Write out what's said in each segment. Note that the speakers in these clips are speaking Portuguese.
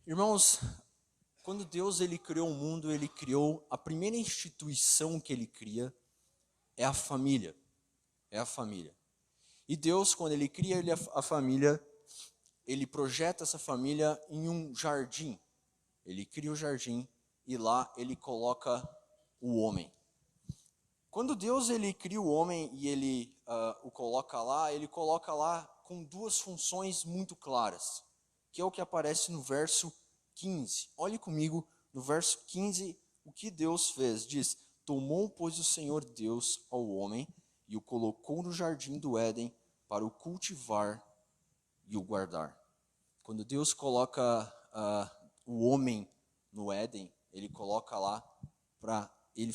Irmãos, quando Deus ele criou o mundo, ele criou a primeira instituição que ele cria é a família. É a família. E Deus, quando ele cria a família, ele projeta essa família em um jardim. Ele cria o jardim e lá ele coloca o homem. Quando Deus ele cria o homem e ele o coloca lá, ele coloca lá com duas funções muito claras, que é o que aparece no verso 15. Olhe comigo no verso 15 o que Deus fez. Diz: tomou, pois, o Senhor Deus ao homem e o colocou no jardim do Éden para o cultivar e o guardar. Quando Deus coloca o homem no Éden, ele coloca lá para ele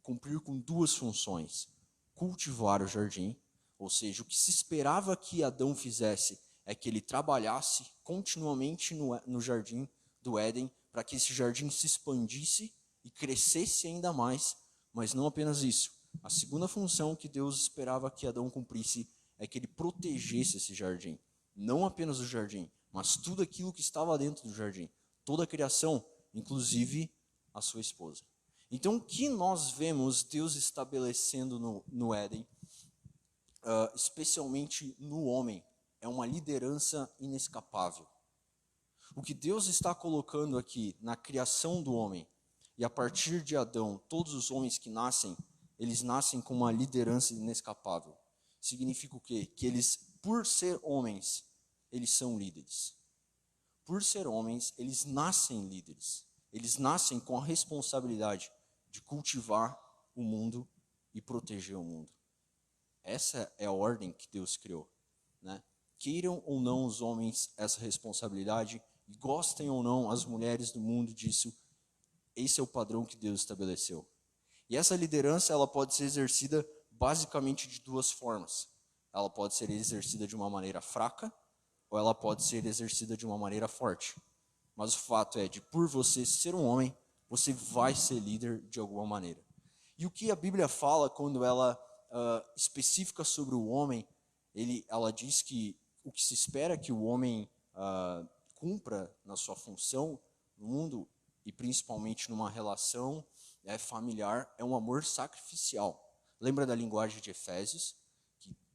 cumprir com duas funções: cultivar o jardim, ou seja, o que se esperava que Adão fizesse é que ele trabalhasse continuamente no jardim do Éden, para que esse jardim se expandisse e crescesse ainda mais, mas não apenas isso. A segunda função que Deus esperava que Adão cumprisse é que ele protegesse esse jardim. Não apenas o jardim, mas tudo aquilo que estava dentro do jardim. Toda a criação, inclusive a sua esposa. Então, o que nós vemos Deus estabelecendo no Éden, especialmente no homem, é uma liderança inescapável. O que Deus está colocando aqui na criação do homem, e a partir de Adão, todos os homens que nascem, eles nascem com uma liderança inescapável. Significa o quê? Que eles, por ser homens, eles são líderes. Por ser homens, eles nascem líderes. Eles nascem com a responsabilidade de cultivar o mundo e proteger o mundo. Essa é a ordem que Deus criou, né? Queiram ou não os homens essa responsabilidade, gostem ou não as mulheres do mundo disso, esse é o padrão que Deus estabeleceu. E essa liderança ela pode ser exercida basicamente de duas formas. Ela pode ser exercida de uma maneira fraca, ou ela pode ser exercida de uma maneira forte. Mas o fato é de, por você ser um homem, você vai ser líder de alguma maneira. E o que a Bíblia fala quando ela especifica sobre o homem, ela diz que o que se espera que o homem cumpra na sua função no mundo, e principalmente numa relação familiar, é um amor sacrificial. Lembra da linguagem de Efésios?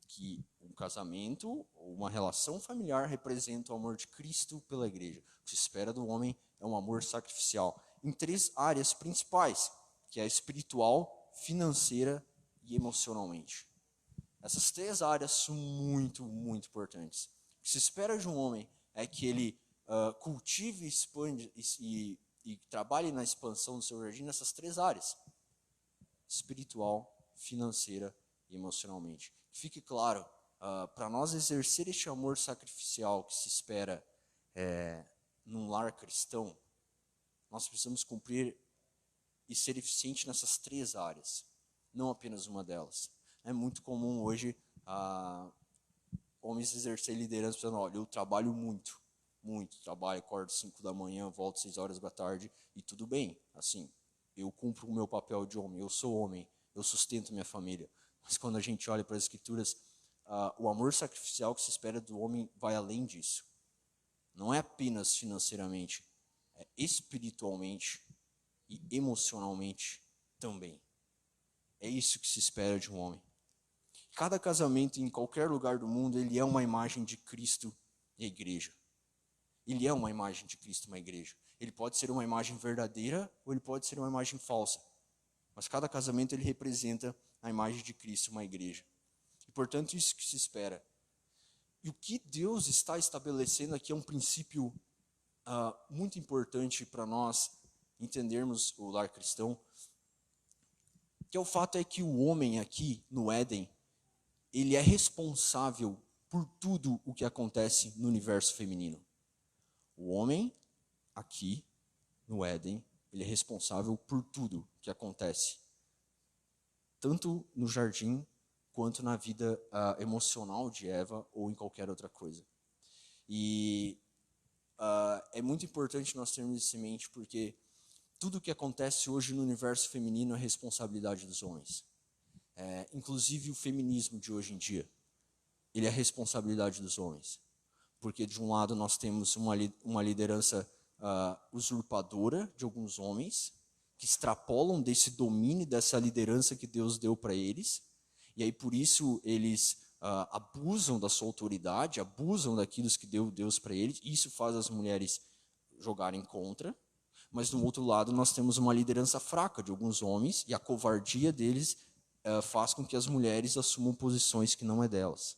Que um casamento ou uma relação familiar representa o amor de Cristo pela igreja. O que se espera do homem é um amor sacrificial em três áreas principais, que é a espiritual, financeira e emocionalmente. Essas três áreas são muito, muito importantes. O que se espera de um homem é que ele cultive, expande e trabalhe na expansão do seu jardim nessas três áreas: espiritual, financeira e emocionalmente. Fique claro, para nós exercer este amor sacrificial que se espera num lar cristão, nós precisamos cumprir e ser eficiente nessas três áreas, não apenas uma delas. É muito comum hoje homens exercer liderança pensando: olha, eu trabalho muito, trabalho, acordo 5 da manhã, volto 6 horas da tarde, e tudo bem, assim, eu cumpro o meu papel de homem, eu sou homem, eu sustento minha família. Mas quando a gente olha para as Escrituras, o amor sacrificial que se espera do homem vai além disso. Não é apenas financeiramente, é espiritualmente e emocionalmente também. É isso que se espera de um homem. Cada casamento em qualquer lugar do mundo, ele é uma imagem de Cristo e a igreja. Ele é uma imagem de Cristo e uma igreja. Ele pode ser uma imagem verdadeira ou ele pode ser uma imagem falsa. Mas cada casamento ele representa a imagem de Cristo e uma igreja. E portanto isso que se espera. E o que Deus está estabelecendo aqui é um princípio muito importante para nós entendermos o lar cristão, que o fato é que o homem aqui no Éden, ele é responsável por tudo o que acontece no universo feminino. O homem aqui no Éden, ele é responsável por tudo que acontece, tanto no jardim quanto na vida emocional de Eva ou em qualquer outra coisa. E é muito importante nós termos isso em mente, porque tudo o que acontece hoje no universo feminino é responsabilidade dos homens. Inclusive o feminismo de hoje em dia, ele é responsabilidade dos homens. Porque de um lado nós temos uma liderança usurpadora de alguns homens, que extrapolam desse domínio, dessa liderança que Deus deu para eles, e aí por isso eles abusam da sua autoridade, abusam daquilo que deu Deus para eles, isso faz as mulheres jogarem contra, mas do outro lado nós temos uma liderança fraca de alguns homens, e a covardia deles faz com que as mulheres assumam posições que não é delas.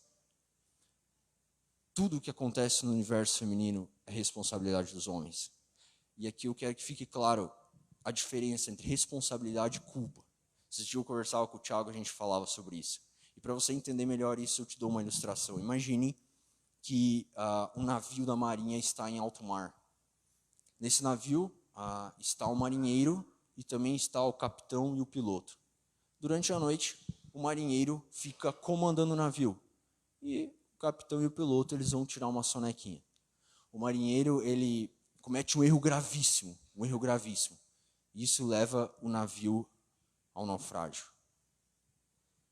Tudo o que acontece no universo feminino é responsabilidade dos homens. E aqui eu quero que fique claro a diferença entre responsabilidade e culpa. Esses dias eu conversava com o Thiago, a gente falava sobre isso. E para você entender melhor isso, eu te dou uma ilustração. Imagine que um navio da marinha está em alto mar. Nesse navio está o marinheiro e também está o capitão e o piloto. Durante a noite, o marinheiro fica comandando o navio. E o capitão e o piloto eles vão tirar uma sonequinha. O marinheiro ele comete um erro gravíssimo. Isso leva o navio ao naufrágio.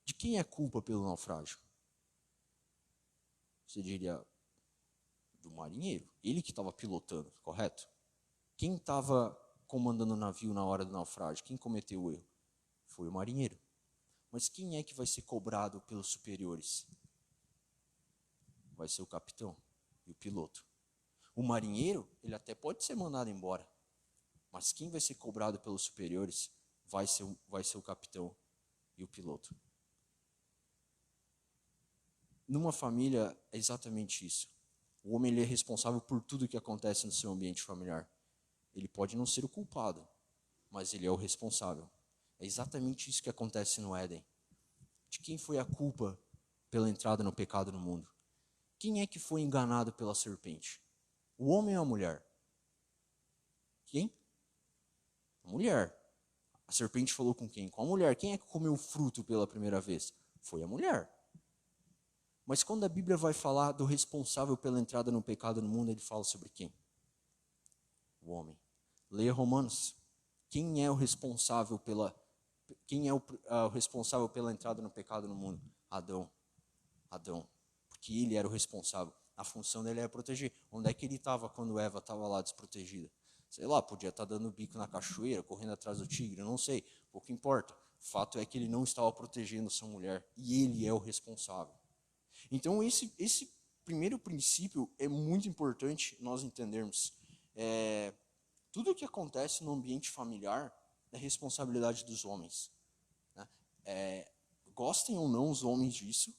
De quem é a culpa pelo naufrágio? Você diria do marinheiro. Ele que estava pilotando, correto? Quem estava comandando o navio na hora do naufrágio? Quem cometeu o erro? Foi o marinheiro. Mas quem é que vai ser cobrado pelos superiores? Vai ser o capitão e o piloto. O marinheiro, ele até pode ser mandado embora. Mas quem vai ser cobrado pelos superiores vai ser o capitão e o piloto. Numa família é exatamente isso. O homem ele é responsável por tudo que acontece no seu ambiente familiar. Ele pode não ser o culpado, mas ele é o responsável. É exatamente isso que acontece no Éden. De quem foi a culpa pela entrada no pecado no mundo? Quem é que foi enganado pela serpente? O homem ou a mulher? Quem? A mulher. A serpente falou com quem? Com a mulher. Quem é que comeu o fruto pela primeira vez? Foi a mulher. Mas quando a Bíblia vai falar do responsável pela entrada no pecado no mundo, ele fala sobre quem? O homem. Leia Romanos. Quem é o responsável pela entrada no pecado no mundo? Adão. Porque ele era o responsável. A função dele era proteger. Onde é que ele estava quando Eva estava lá desprotegida? Sei lá, podia estar dando bico na cachoeira, correndo atrás do tigre, não sei. Pouco importa. O fato é que ele não estava protegendo sua mulher. E ele é o responsável. Então esse primeiro princípio é muito importante nós entendermos. Tudo o que acontece no ambiente familiar é responsabilidade dos homens. Né? Gostem ou não os homens disso,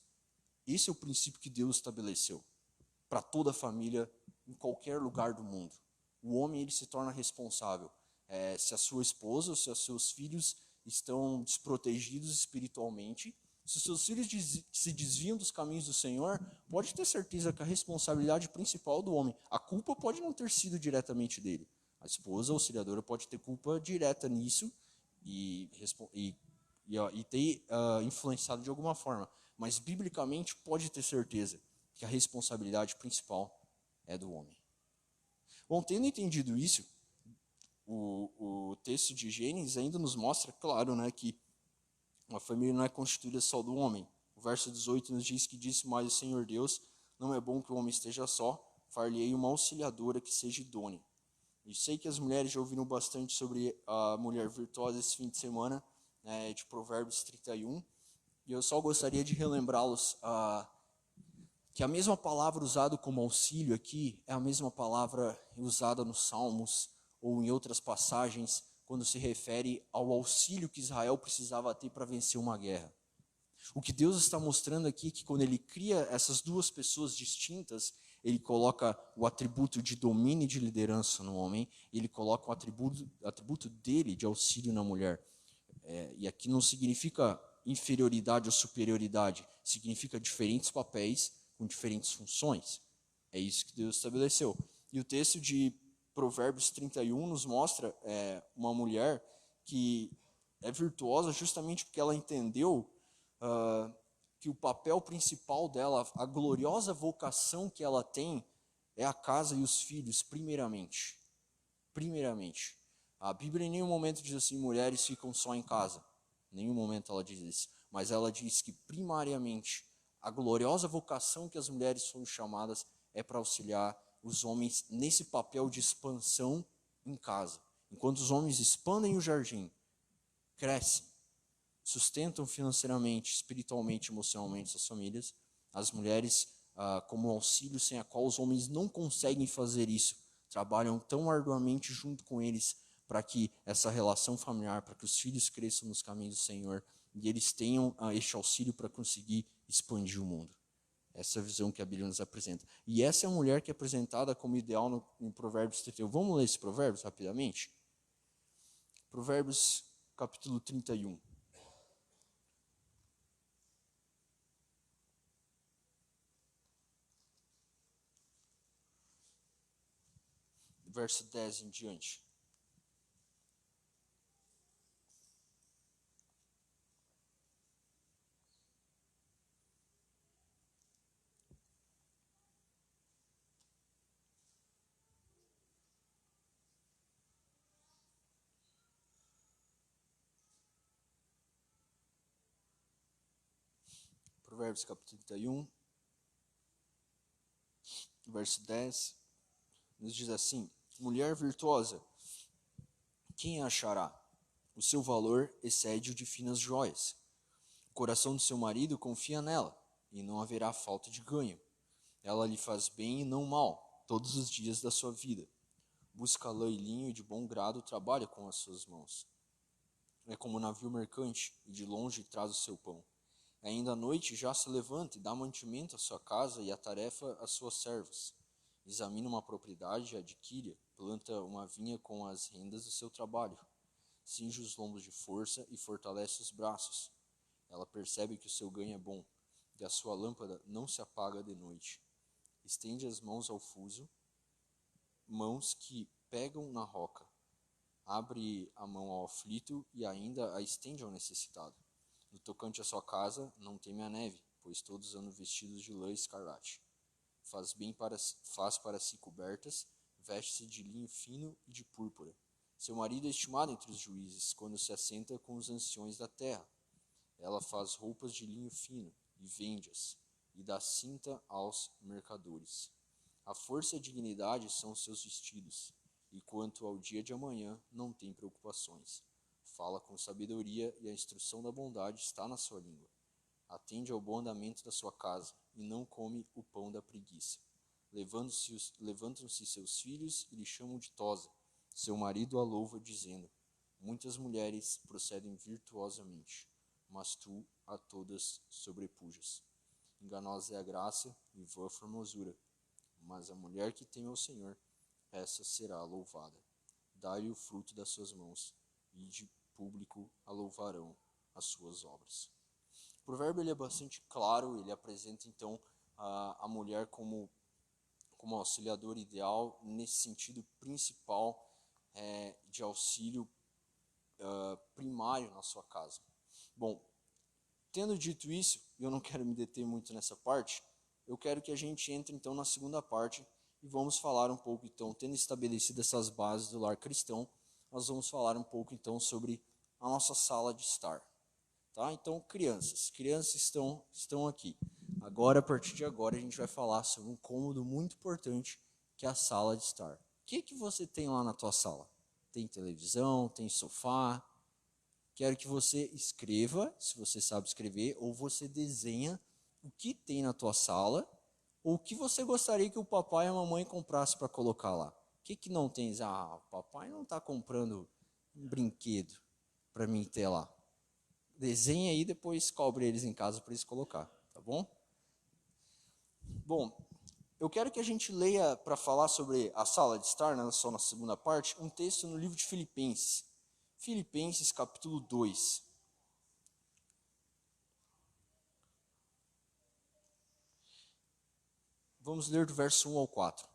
esse é o princípio que Deus estabeleceu para toda a família, em qualquer lugar do mundo. O homem ele se torna responsável. Se a sua esposa ou se os seus filhos estão desprotegidos espiritualmente, se os seus filhos se desviam dos caminhos do Senhor, pode ter certeza que a responsabilidade principal do homem, a culpa pode não ter sido diretamente dele. A esposa auxiliadora pode ter culpa direta nisso e ter influenciado de alguma forma. Mas, biblicamente, pode ter certeza que a responsabilidade principal é do homem. Bom, tendo entendido isso, o texto de Gênesis ainda nos mostra, claro, né, que uma família não é constituída só do homem. O verso 18 nos diz que disse mais o Senhor Deus, não é bom que o homem esteja só, far-lhe-ei uma auxiliadora que seja idônea. E sei que as mulheres já ouviram bastante sobre a mulher virtuosa esse fim de semana, né, de Provérbios 31, e eu só gostaria de relembrá-los que a mesma palavra usada como auxílio aqui é a mesma palavra usada nos Salmos ou em outras passagens quando se refere ao auxílio que Israel precisava ter para vencer uma guerra. O que Deus está mostrando aqui é que quando ele cria essas duas pessoas distintas, ele coloca o atributo de domínio e de liderança no homem, e ele coloca o atributo dele de auxílio na mulher. E aqui não significa inferioridade ou superioridade, significa diferentes papéis com diferentes funções. É isso que Deus estabeleceu. E o texto de Provérbios 31 nos mostra uma mulher que é virtuosa justamente porque ela entendeu que o papel principal dela, a gloriosa vocação que ela tem, é a casa e os filhos, primeiramente. Primeiramente. A Bíblia em nenhum momento diz assim, mulheres ficam só em casa. Em nenhum momento ela diz isso. Mas ela diz que, primariamente, a gloriosa vocação que as mulheres foram chamadas é para auxiliar os homens nesse papel de expansão em casa. Enquanto os homens expandem o jardim, crescem, sustentam financeiramente, espiritualmente, emocionalmente suas famílias, as mulheres, como auxílio sem a qual os homens não conseguem fazer isso, trabalham tão arduamente junto com eles para que essa relação familiar, para que os filhos cresçam nos caminhos do Senhor e eles tenham este auxílio para conseguir expandir o mundo. Essa é a visão que a Bíblia nos apresenta. E essa é a mulher que é apresentada como ideal em Provérbios 31. Vamos ler esse Provérbios rapidamente? Provérbios capítulo 31. Verso 10 em diante. Provérbios capítulo 31, verso 10, nos diz assim: mulher virtuosa, quem a achará? O seu valor excede o de finas joias. O coração do seu marido confia nela, e não haverá falta de ganho. Ela lhe faz bem e não mal, todos os dias da sua vida. Busca lã e linho e de bom grado trabalha com as suas mãos. É como um navio mercante, e de longe traz o seu pão. Ainda à noite já se levanta e dá mantimento à sua casa e a tarefa às suas servas. Examina uma propriedade e adquire, planta uma vinha com as rendas do seu trabalho. Cinge os lombos de força e fortalece os braços. Ela percebe que o seu ganho é bom, e a sua lâmpada não se apaga de noite. Estende as mãos ao fuso, mãos que pegam na roca. Abre a mão ao aflito e ainda a estende ao necessitado. No tocante à sua casa, não teme a neve, pois todos andam vestidos de lã escarlate. Faz para si cobertas, veste-se de linho fino e de púrpura. Seu marido é estimado entre os juízes, quando se assenta com os anciões da terra. Ela faz roupas de linho fino e vende-as, e dá cinta aos mercadores. A força e a dignidade são seus vestidos, e quanto ao dia de amanhã, não tem preocupações. Fala com sabedoria, e a instrução da bondade está na sua língua. Atende ao bom andamento da sua casa, e não come o pão da preguiça. Levantam-se seus filhos e lhe chamam de tosa. Seu marido a louva, dizendo: muitas mulheres procedem virtuosamente, mas tu a todas sobrepujas. Enganosa é a graça e vã a formosura, mas a mulher que teme ao Senhor, essa será louvada. Dá-lhe o fruto das suas mãos, e de público a louvarão as suas obras. O provérbio ele é bastante claro, ele apresenta então a mulher como auxiliadora ideal, nesse sentido principal de auxílio primário na sua casa. Bom, tendo dito isso, e eu não quero me deter muito nessa parte, eu quero que a gente entre então na segunda parte e vamos falar um pouco então, tendo estabelecido essas bases do lar cristão, nós vamos falar um pouco então sobre a nossa sala de estar. Tá? Então, crianças estão aqui. Agora, a partir de agora, a gente vai falar sobre um cômodo muito importante, que é a sala de estar. O que você tem lá na tua sala? Tem televisão, tem sofá? Quero que você escreva, se você sabe escrever, ou você desenha o que tem na tua sala, ou o que você gostaria que o papai e a mamãe comprassem para colocar lá. O que não tem? O papai não está comprando um brinquedo para mim ter lá. Desenha aí, depois cobre eles em casa para eles colocar, tá bom? Bom, eu quero que a gente leia, para falar sobre a sala de estar, né, só na segunda parte, um texto no livro de Filipenses. Filipenses capítulo 2. Vamos ler do verso 1 ao 4.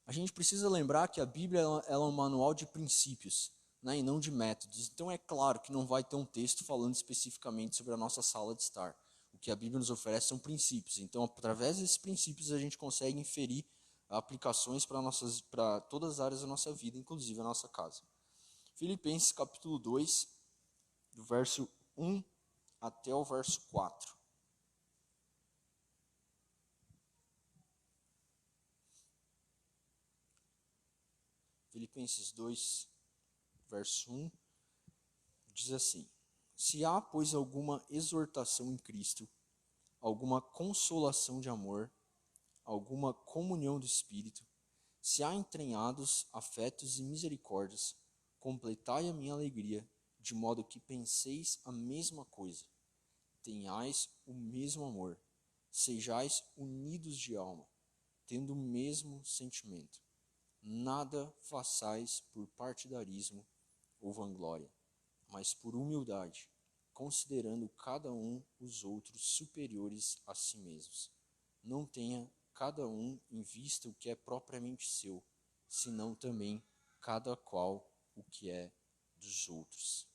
A gente precisa lembrar que a Bíblia ela é um manual de princípios, né, e não de métodos. Então é claro que não vai ter um texto falando especificamente sobre a nossa sala de estar. O que a Bíblia nos oferece são princípios. Então, através desses princípios, a gente consegue inferir aplicações para todas as áreas da nossa vida, inclusive a nossa casa. Filipenses capítulo 2, do verso 1 até o verso 4. Filipenses 2, verso 1, diz assim: Se há, pois, alguma exortação em Cristo, alguma consolação de amor, alguma comunhão do Espírito, se há entranhados afetos e misericórdias, completai a minha alegria, de modo que penseis a mesma coisa, tenhais o mesmo amor, sejais unidos de alma, tendo o mesmo sentimento. Nada façais por partidarismo ou vanglória, mas por humildade, considerando cada um os outros superiores a si mesmos. Não tenha cada um em vista o que é propriamente seu, senão também cada qual o que é dos outros.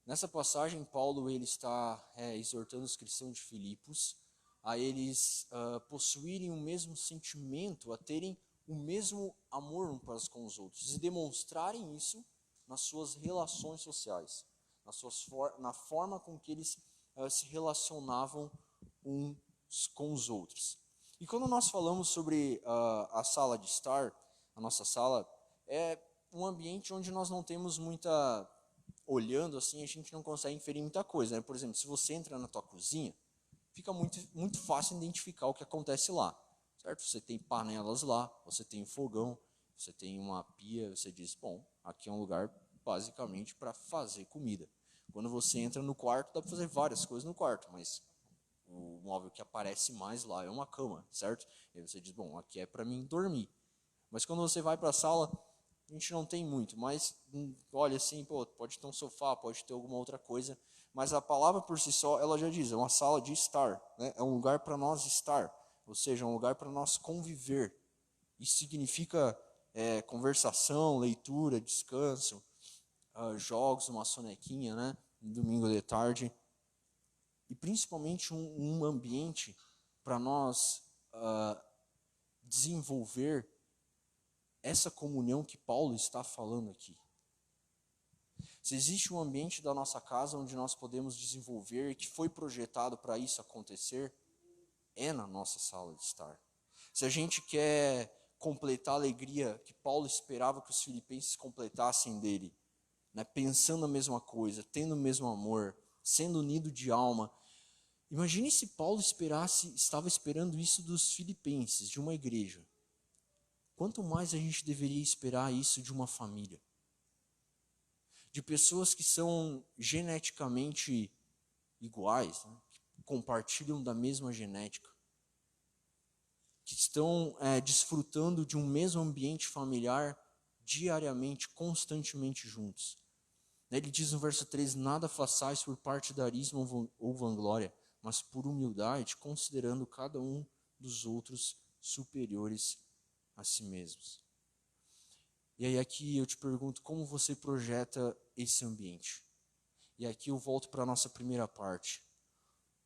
Nessa passagem, Paulo ele está exortando os cristãos de Filipos a eles possuírem o mesmo sentimento, a terem o mesmo amor uns para com os outros e demonstrarem isso nas suas relações sociais, na forma com que eles se relacionavam uns com os outros. E quando nós falamos sobre a sala de estar, a nossa sala é um ambiente onde nós não temos muita... Olhando assim, a gente não consegue inferir muita coisa, né? Por exemplo, se você entra na tua cozinha, fica muito fácil identificar o que acontece lá, certo? Você tem panelas lá, você tem um fogão, você tem uma pia, você diz, bom, aqui é um lugar basicamente para fazer comida. Quando você entra no quarto, dá para fazer várias coisas no quarto, mas o móvel que aparece mais lá é uma cama, certo? E aí você diz, bom, aqui é para mim dormir. Mas quando você vai para a sala, a gente não tem muito, mas olha assim, pô, pode ter um sofá, pode ter alguma outra coisa, mas a palavra por si só, ela já diz, é uma sala de estar, né? É um lugar para nós estar, ou seja, um lugar para nós conviver. Isso significa conversação, leitura, descanso, jogos, uma sonequinha, né? Domingo de tarde, e principalmente um ambiente para nós desenvolver essa comunhão que Paulo está falando aqui. Se existe um ambiente da nossa casa onde nós podemos desenvolver e que foi projetado para isso acontecer, é na nossa sala de estar. Se a gente quer completar a alegria que Paulo esperava que os filipenses completassem dele, né, pensando a mesma coisa, tendo o mesmo amor, sendo unido de alma, imagine se Paulo estava esperando isso dos filipenses, de uma igreja. Quanto mais a gente deveria esperar isso de uma família? De pessoas que são geneticamente iguais, né? Que compartilham da mesma genética, que estão desfrutando de um mesmo ambiente familiar diariamente, constantemente juntos. Ele diz no verso 3, nada façais por partidarismo ou vanglória, mas por humildade, considerando cada um dos outros superiores a si mesmos. E aí aqui eu te pergunto, como você projeta esse ambiente? E aqui eu volto para a nossa primeira parte.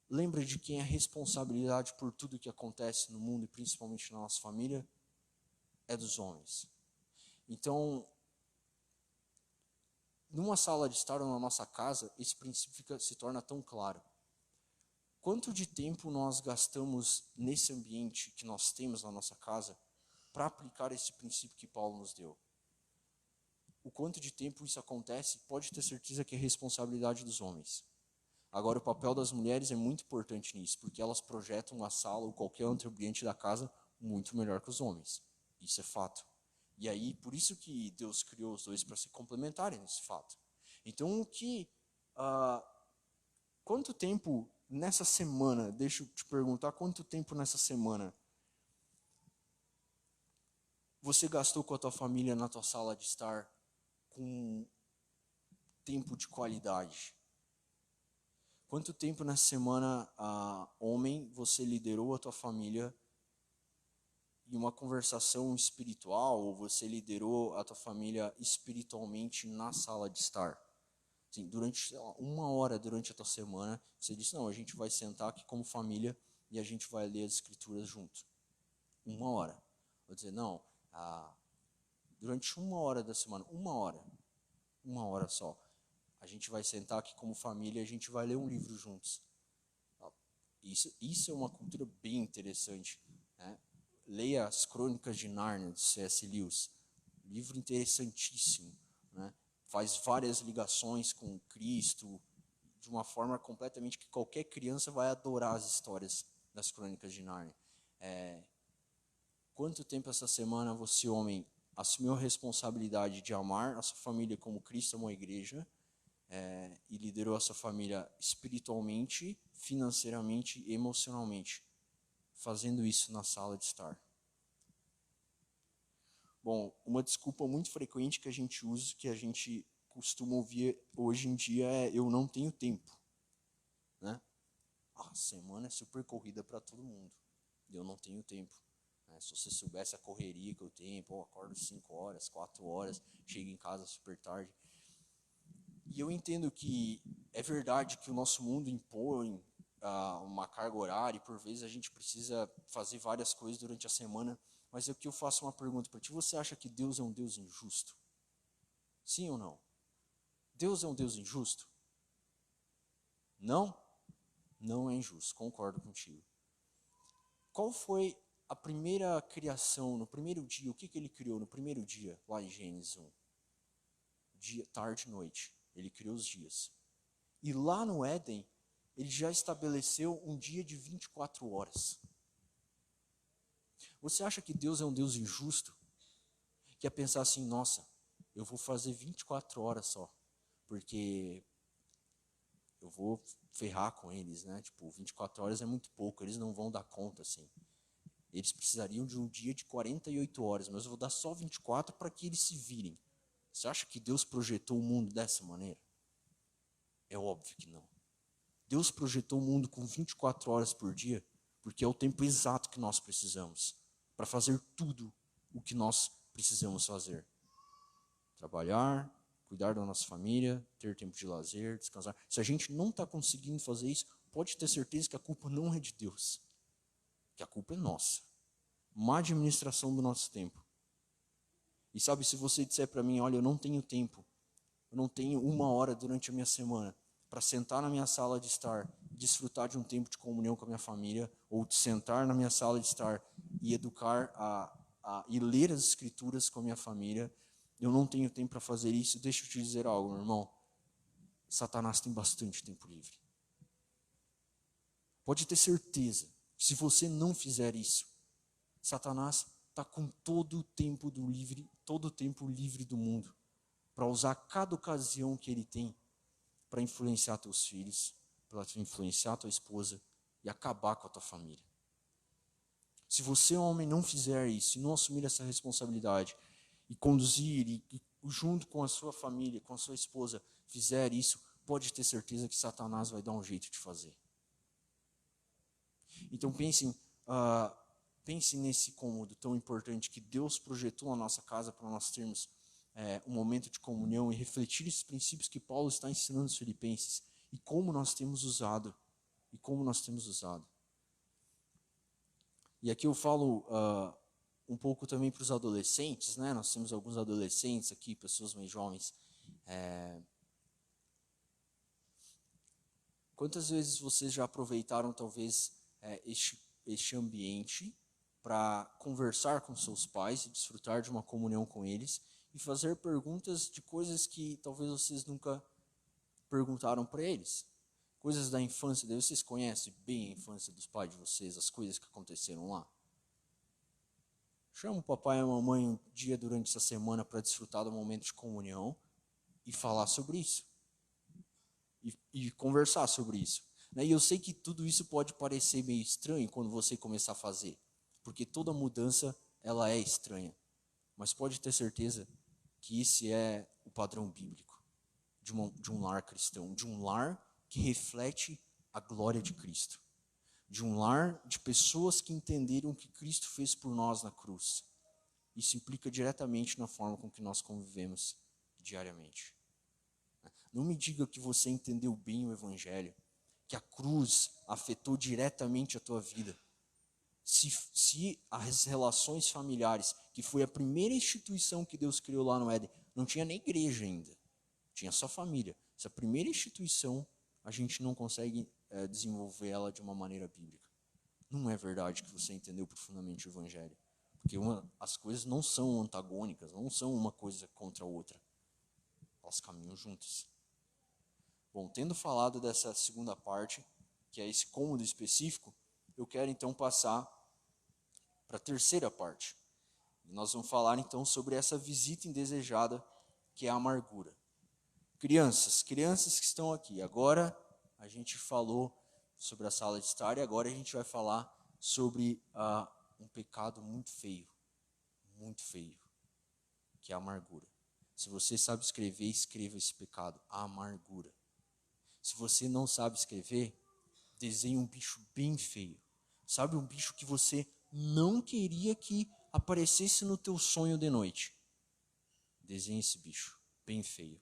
Lembra de quem é a responsabilidade por tudo que acontece no mundo e principalmente na nossa família? É dos homens. Então, numa sala de estar ou na nossa casa, esse princípio se torna tão claro. Quanto de tempo nós gastamos nesse ambiente que nós temos na nossa casa para aplicar esse princípio que Paulo nos deu? O quanto de tempo isso acontece, pode ter certeza que é responsabilidade dos homens. Agora, o papel das mulheres é muito importante nisso, porque elas projetam a sala ou qualquer outro ambiente da casa muito melhor que os homens. Isso é fato. E aí, por isso que Deus criou os dois para se complementarem nesse fato. Então, quanto tempo nessa semana, deixa eu te perguntar, quanto tempo nessa semana você gastou com a tua família na tua sala de estar com tempo de qualidade? Quanto tempo nessa semana, homem, você liderou a tua família em uma conversação espiritual, ou você liderou a tua família espiritualmente na sala de estar? Assim, durante, sei lá, 1 hora durante a tua semana, você disse, não, a gente vai sentar aqui como família e a gente vai ler as escrituras junto. 1 hora. Vou dizer, não, durante 1 hora da semana, 1 hora só, a gente vai sentar aqui como família e a gente vai ler um livro juntos. Isso é uma cultura bem interessante, né? Leia as Crônicas de Nárnia, de C.S. Lewis. livro interessantíssimo, né? Faz várias ligações com Cristo, de uma forma completamente que qualquer criança vai adorar as histórias das Crônicas de Nárnia. Quanto tempo essa semana você, homem, assumiu a responsabilidade de amar a sua família como Cristo amou a igreja, e liderou a sua família espiritualmente, financeiramente e emocionalmente, fazendo isso na sala de estar? Bom, uma desculpa muito frequente que a gente usa, que a gente costuma ouvir hoje em dia é: eu não tenho tempo, né? A semana é super corrida para todo mundo, eu não tenho tempo. Se você soubesse a correria que eu tenho, eu acordo 5 horas, 4 horas, chego em casa super tarde. E eu entendo que é verdade que o nosso mundo impõe uma carga horária, e por vezes a gente precisa fazer várias coisas durante a semana, mas aqui eu faço uma pergunta para ti: você acha que Deus é um Deus injusto? Sim ou não? Deus é um Deus injusto? Não? Não é injusto, concordo contigo. Qual foi a primeira criação, no primeiro dia? O que ele criou no primeiro dia, lá em Gênesis 1? Dia, tarde e noite. Ele criou os dias. E lá no Éden, ele já estabeleceu um dia de 24 horas. Você acha que Deus é um Deus injusto? Que é pensar assim: nossa, eu vou fazer 24 horas só, porque eu vou ferrar com eles, né? Tipo, 24 horas é muito pouco, eles não vão dar conta assim. Eles precisariam de um dia de 48 horas, mas eu vou dar só 24 para que eles se virem. Você acha que Deus projetou o mundo dessa maneira? É óbvio que não. Deus projetou o mundo com 24 horas por dia, porque é o tempo exato que nós precisamos para fazer tudo o que nós precisamos fazer. Trabalhar, cuidar da nossa família, ter tempo de lazer, descansar. Se a gente não está conseguindo fazer isso, pode ter certeza que a culpa não é de Deus, que a culpa é nossa. Má administração do nosso tempo. E sabe, se você disser para mim: olha, eu não tenho tempo, eu não tenho 1 hora durante a minha semana para sentar na minha sala de estar, desfrutar de um tempo de comunhão com a minha família, ou de sentar na minha sala de estar e educar e ler as escrituras com a minha família, eu não tenho tempo para fazer isso. Deixa eu te dizer algo, meu irmão: Satanás tem bastante tempo livre. Pode ter certeza que se você não fizer isso, Satanás está com todo o tempo livre do mundo, para usar cada ocasião que ele tem para influenciar teus filhos, para influenciar tua esposa e acabar com a tua família. Se você, homem, não fizer isso, e não assumir essa responsabilidade, e conduzir, e junto com a sua família, com a sua esposa, fizer isso, pode ter certeza que Satanás vai dar um jeito de fazer. Então pense nesse cômodo tão importante que Deus projetou na nossa casa para nós termos um momento de comunhão e refletir esses princípios que Paulo está ensinando aos Filipenses, e como nós temos usado. E aqui eu falo um pouco também para os adolescentes, né? Nós temos alguns adolescentes aqui, pessoas mais jovens. Quantas vezes vocês já aproveitaram talvez este ambiente para conversar com seus pais e desfrutar de uma comunhão com eles e fazer perguntas de coisas que talvez vocês nunca perguntaram para eles? Coisas da infância. Daí vocês conhecem bem a infância dos pais de vocês, as coisas que aconteceram lá. Chama o papai e a mamãe um dia durante essa semana para desfrutar do momento de comunhão e falar sobre isso. E conversar sobre isso. E eu sei que tudo isso pode parecer meio estranho quando você começar a fazer, porque toda mudança ela é estranha. Mas pode ter certeza que esse é o padrão bíblico de um lar cristão, de um lar que reflete a glória de Cristo, de um lar de pessoas que entenderam o que Cristo fez por nós na cruz. Isso implica diretamente na forma com que nós convivemos diariamente. Não me diga que você entendeu bem o Evangelho, que a cruz afetou diretamente a tua vida. Se as relações familiares, que foi a primeira instituição que Deus criou lá no Éden, não tinha nem igreja ainda, tinha só família. Essa primeira instituição, a gente não consegue desenvolver ela de uma maneira bíblica. Não é verdade que você entendeu profundamente o Evangelho. Porque as coisas não são antagônicas, não são uma coisa contra a outra. Elas caminham juntas. Bom, tendo falado dessa segunda parte, que é esse cômodo específico, eu quero então passar para a terceira parte. Nós vamos falar então sobre essa visita indesejada, que é a amargura. Crianças que estão aqui, agora a gente falou sobre a sala de estar e agora a gente vai falar sobre um pecado muito feio, que é a amargura. Se você sabe escrever, escreva esse pecado, a amargura. Se você não sabe escrever, desenhe um bicho bem feio. Sabe, um bicho que você não queria que aparecesse no teu sonho de noite. Desenhe esse bicho bem feio.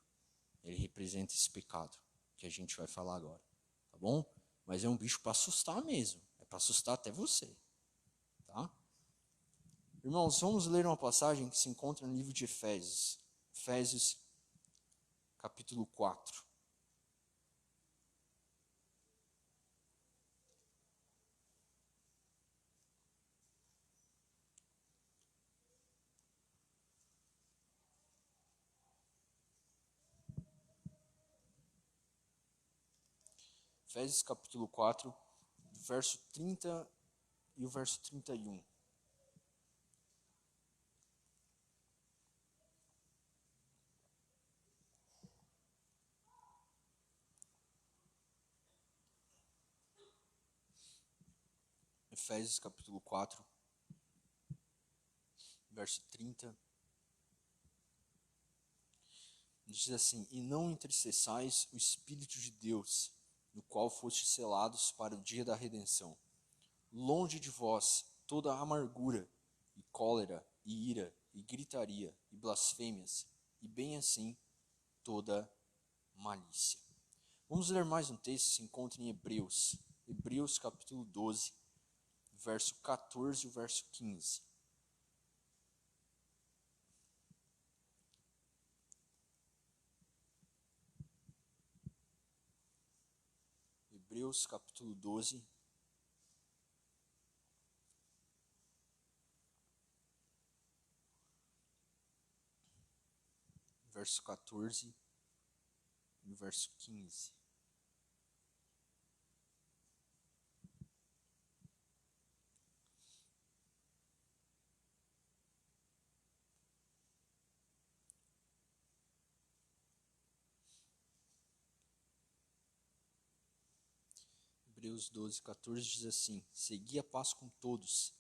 Ele representa esse pecado que a gente vai falar agora, tá bom? Mas é um bicho para assustar mesmo. É para assustar até você, tá? Irmãos, vamos ler uma passagem que se encontra no livro de Efésios. Efésios, capítulo 4. Efésios, capítulo 4, verso 30 e o verso 31. Efésios capítulo 4, verso 30, diz assim: E não entristeçais o Espírito de Deus, no qual fostes selados para o dia da redenção. Longe de vós toda amargura, e cólera, e ira, e gritaria, e blasfêmias, e bem assim toda malícia. Vamos ler mais um texto que se encontra em Hebreus. Hebreus capítulo 12, verso 14 e o verso 15. Hebreus capítulo 12, verso 14 e o verso 15. Hebreus 12, 14 diz assim: Segui a paz com todos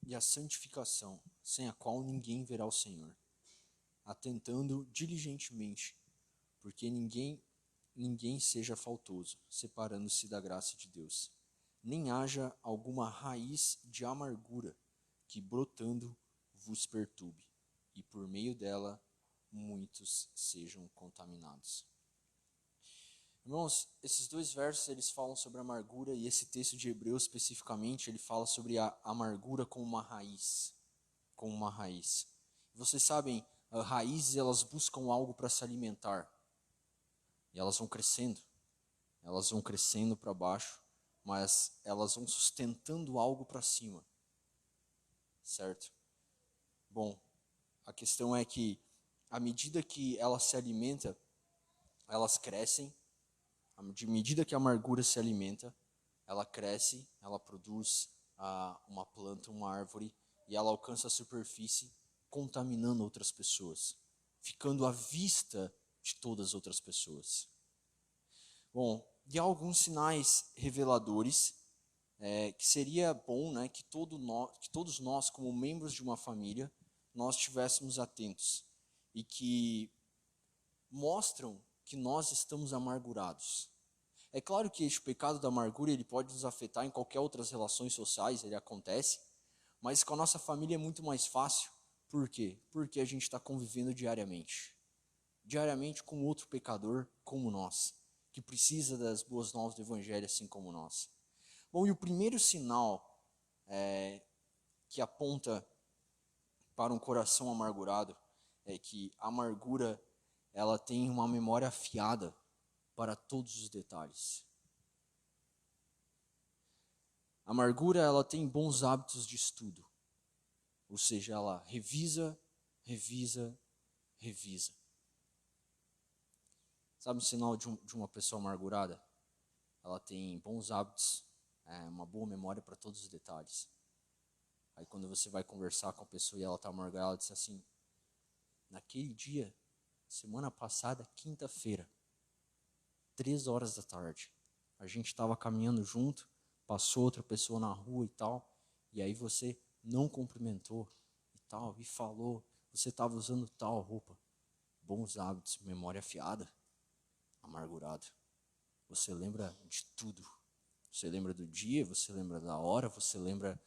e a santificação, sem a qual ninguém verá o Senhor, atentando diligentemente, porque ninguém seja faltoso, separando-se da graça de Deus, nem haja alguma raiz de amargura que brotando vos perturbe, e por meio dela muitos sejam contaminados. Irmãos, esses dois versos eles falam sobre a amargura e esse texto de Hebreus especificamente ele fala sobre a amargura como uma raiz, Vocês sabem, raízes elas buscam algo para se alimentar e elas vão crescendo para baixo, mas elas vão sustentando algo para cima, certo? Bom, a questão é que à medida que ela se alimenta, elas crescem. De medida que a amargura se alimenta, ela cresce, ela produz uma planta, uma árvore, e ela alcança a superfície, contaminando outras pessoas, ficando à vista de todas as outras pessoas. Bom, e há alguns sinais reveladores que seria bom, né, que todos nós, como membros de uma família, nós estivéssemos atentos e que mostram que nós estamos amargurados. É claro que este pecado da amargura ele pode nos afetar em qualquer outras relações sociais, ele acontece, mas com a nossa família é muito mais fácil. Por quê? Porque a gente está convivendo diariamente com outro pecador como nós, que precisa das boas novas do Evangelho assim como nós. Bom, e o primeiro sinal que aponta para um coração amargurado é que a amargura ela tem uma memória afiada para todos os detalhes. A amargura ela tem bons hábitos de estudo. Ou seja, ela revisa, revisa, revisa. Sabe o sinal de uma pessoa amargurada? Ela tem bons hábitos, uma boa memória para todos os detalhes. Aí quando você vai conversar com a pessoa e ela está amargurada, ela diz assim: naquele dia, semana passada, quinta-feira, 3 horas da tarde, a gente estava caminhando junto, passou outra pessoa na rua e tal, e aí você não cumprimentou e tal, e falou, você estava usando tal roupa. Bons hábitos, memória afiada, amargurado. Você lembra de tudo. Você lembra do dia, você lembra da hora, você lembra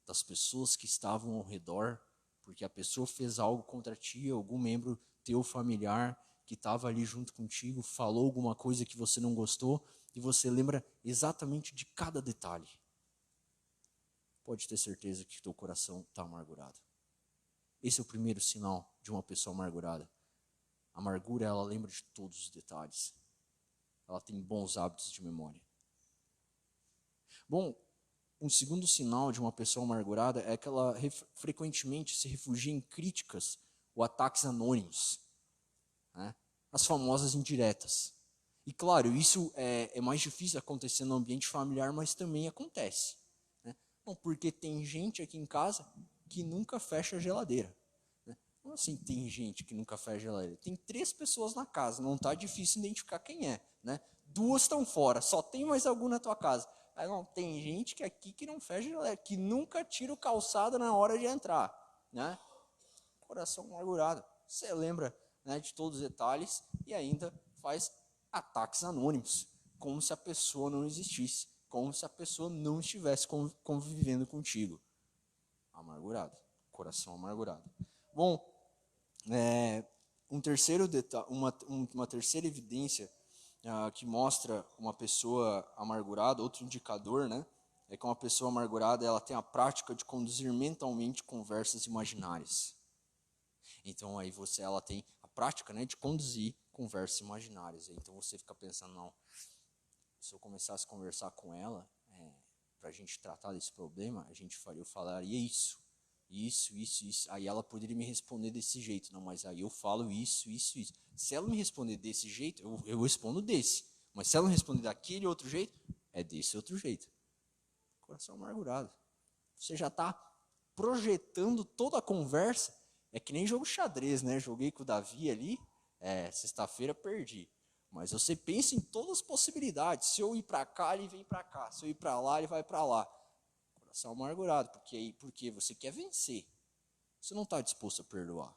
das pessoas que estavam ao redor, porque a pessoa fez algo contra ti, algum membro teu familiar que estava ali junto contigo, falou alguma coisa que você não gostou, e você lembra exatamente de cada detalhe. Pode ter certeza que teu coração está amargurado. Esse é o primeiro sinal de uma pessoa amargurada. A amargura, ela lembra de todos os detalhes. Ela tem bons hábitos de memória. Bom, um segundo sinal de uma pessoa amargurada é que ela frequentemente se refugia em críticas ou ataques anônimos, né? As famosas indiretas. E claro, isso é mais difícil acontecer no ambiente familiar, mas também acontece, né? Bom, porque tem gente aqui em casa que nunca fecha a geladeira. Como assim tem gente que nunca fecha a geladeira? Tem 3 pessoas na casa, não está difícil identificar quem é, né? 2 estão fora, só tem mais algum na tua casa. Aí não, tem gente que aqui que não fecha a geladeira, que nunca tira o calçado na hora de entrar, né? Coração amargurado. Você lembra, né, de todos os detalhes e ainda faz ataques anônimos, como se a pessoa não existisse, como se a pessoa não estivesse convivendo contigo. Amargurado, coração amargurado. Bom, uma terceira evidência que mostra uma pessoa amargurada, outro indicador, né, é que uma pessoa amargurada ela tem a prática de conduzir mentalmente conversas imaginárias. Então aí ela tem a prática, né, de conduzir conversas imaginárias. Então você fica pensando, não, se eu começasse a conversar com ela, para a gente tratar desse problema, eu falaria isso. Aí ela poderia me responder desse jeito. Não, mas aí eu falo isso. Se ela me responder desse jeito, eu respondo desse. Mas se ela me responder daquele outro jeito, é desse outro jeito. Coração amargurado. Você já está projetando toda a conversa. É que nem jogo xadrez, né? Joguei com o Davi ali, sexta-feira perdi. Mas você pensa em todas as possibilidades. Se eu ir para cá, ele vem para cá. Se eu ir para lá, ele vai para lá. Coração amargurado, porque você quer vencer. Você não está disposto a perdoar.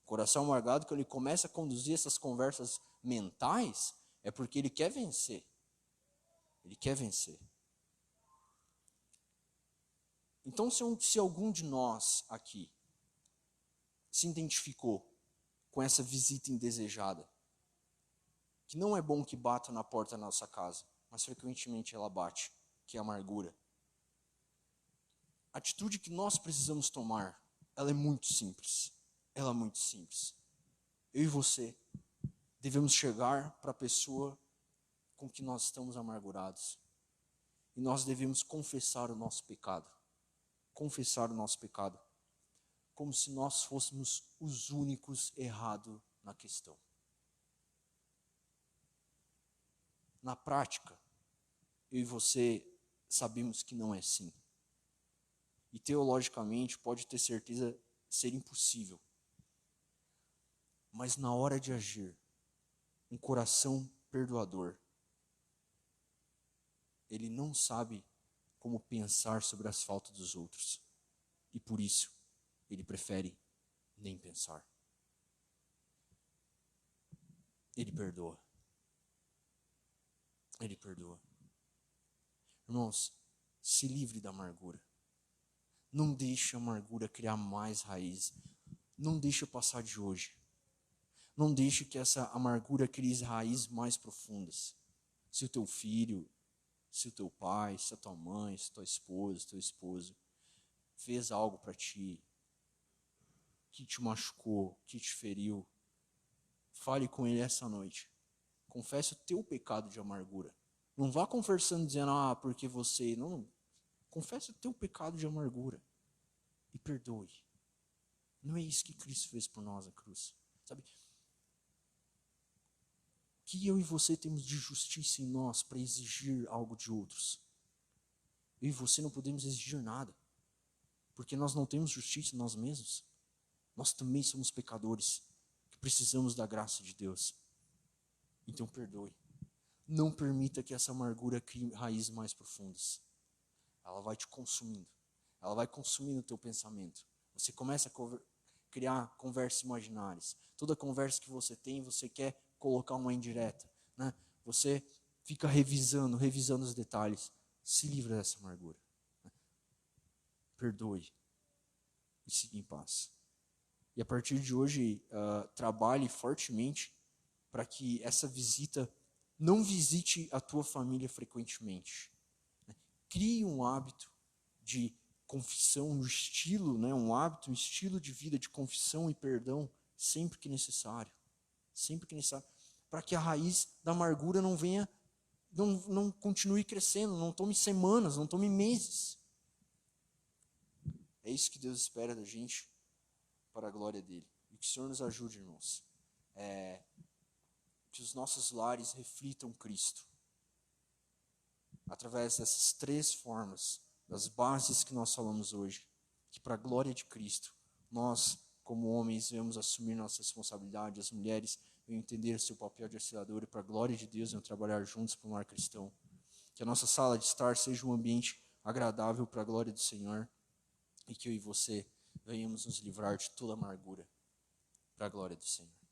O coração amargurado, quando ele começa a conduzir essas conversas mentais, é porque ele quer vencer. Ele quer vencer. Então, se algum de nós aqui se identificou com essa visita indesejada, que não é bom que bata na porta da nossa casa, mas frequentemente ela bate, que é a amargura. A atitude que nós precisamos tomar, ela é muito simples. Ela é muito simples. Eu e você devemos chegar para a pessoa com que nós estamos amargurados. E nós devemos confessar o nosso pecado. Confessar o nosso pecado. Como se nós fôssemos os únicos errados na questão. Na prática, eu e você sabemos que não é assim. E teologicamente pode ter certeza ser impossível. Mas na hora de agir, um coração perdoador, ele não sabe como pensar sobre as faltas dos outros. E por isso, ele prefere nem pensar. Ele perdoa. Ele perdoa. Irmãos, se livre da amargura. Não deixe a amargura criar mais raiz. Não deixe passar de hoje. Não deixe que essa amargura crie raízes mais profundas. Se o teu filho, se o teu pai, se a tua mãe, se a tua esposa, teu esposo fez algo para ti, que te machucou, que te feriu, fale com ele essa noite. Confesse o teu pecado de amargura. Não vá conversando dizendo, porque você... Não, confesse o teu pecado de amargura e perdoe. Não é isso que Cristo fez por nós na cruz. Sabe? O que eu e você temos de justiça em nós para exigir algo de outros? Eu e você não podemos exigir nada, porque nós não temos justiça em nós mesmos. Nós também somos pecadores, que precisamos da graça de Deus. Então perdoe. Não permita que essa amargura crie raízes mais profundas. Ela vai te consumindo. Ela vai consumindo o teu pensamento. Você começa a criar conversas imaginárias. Toda conversa que você tem, você quer colocar uma indireta, né? Você fica revisando os detalhes. Se livra dessa amargura. Perdoe. E siga em paz. E a partir de hoje, trabalhe fortemente para que essa visita não visite a tua família frequentemente. Crie um hábito de confissão, um estilo, né, um hábito, um estilo de vida de confissão e perdão sempre que necessário. Sempre que necessário. Para que a raiz da amargura não venha, não continue crescendo, não tome semanas, não tome meses. É isso que Deus espera da gente para a glória dele. E que o Senhor nos ajude, irmãos. Que os nossos lares reflitam Cristo. Através dessas 3 formas, das bases que nós falamos hoje. Que para a glória de Cristo, nós, como homens, venhamos assumir nossa responsabilidade. As mulheres venham entender o seu papel de auxiliador. E para a glória de Deus, venham trabalhar juntos para um lar cristão. Que a nossa sala de estar seja um ambiente agradável para a glória do Senhor. E que eu e você venhamos nos livrar de toda amargura para a glória do Senhor.